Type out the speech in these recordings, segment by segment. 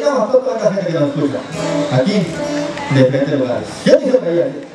dedicamos a toda la gente que nos escucha, aquí, de diferentes lugares. Yo digo que ayer.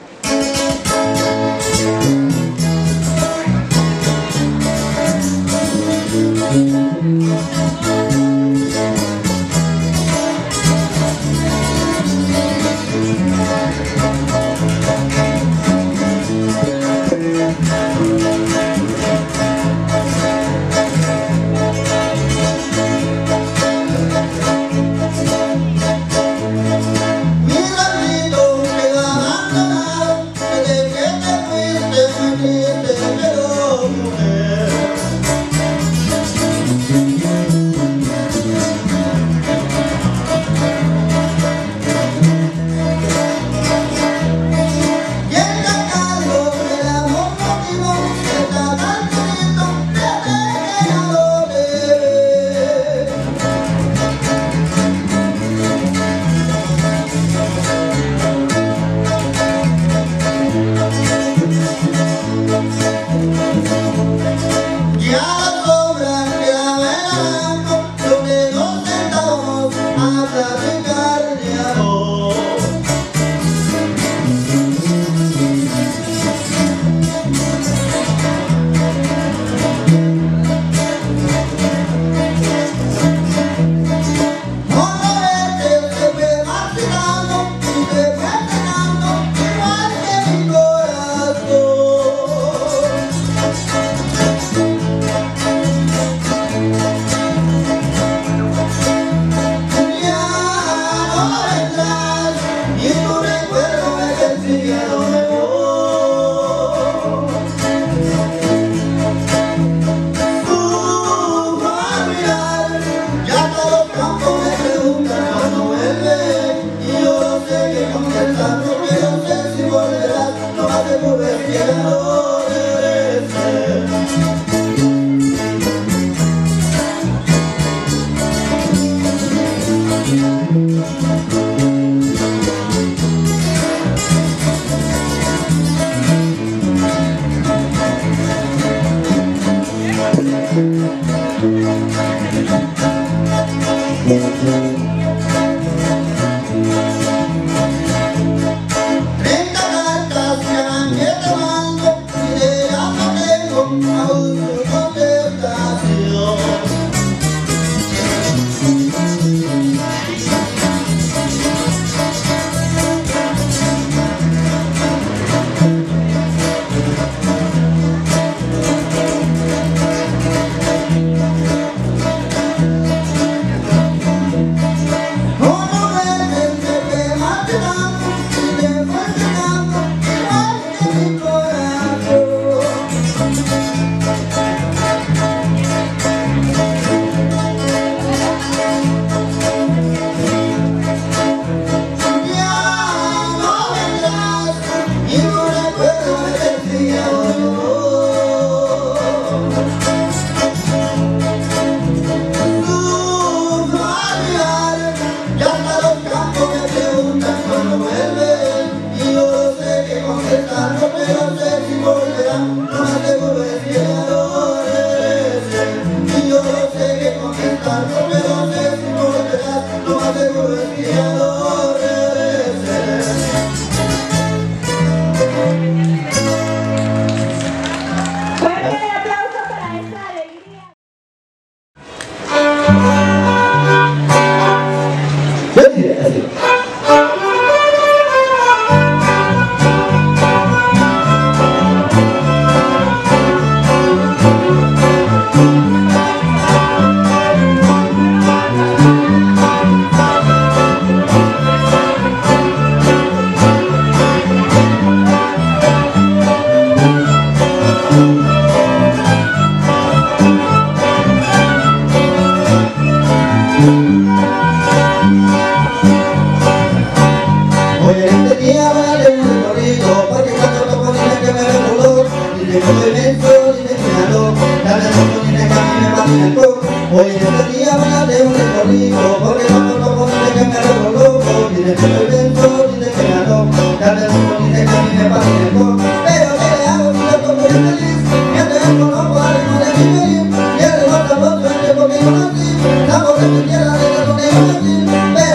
Hoy en este día voy a hacer un recorrido, porque cuando no conoce que me vuelvo loco, ni de que me invento, ni de que me ando, tarde mucho ni de que a mí me pase el coco. Pero ¿qué le hago si yo estoy muy feliz? Mientras yo conozco a ritmo de mi feliz, y el rebota los sueños porque yo nací, estamos en mi tierra desde donde yo nací, pero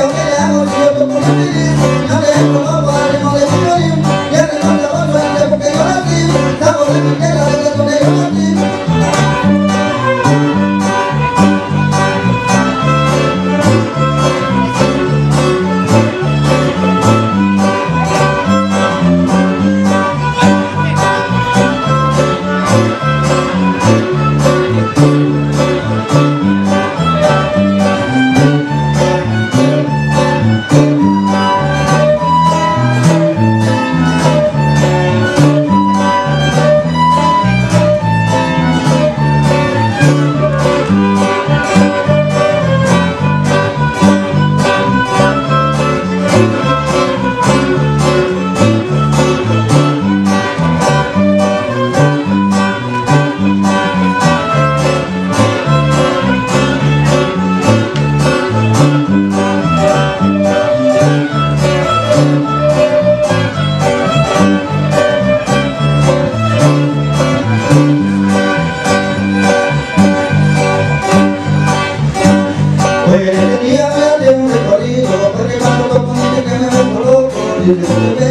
Hoy en el día me de un recorrido, porque cuando lo ponen que me vuelvo loco, y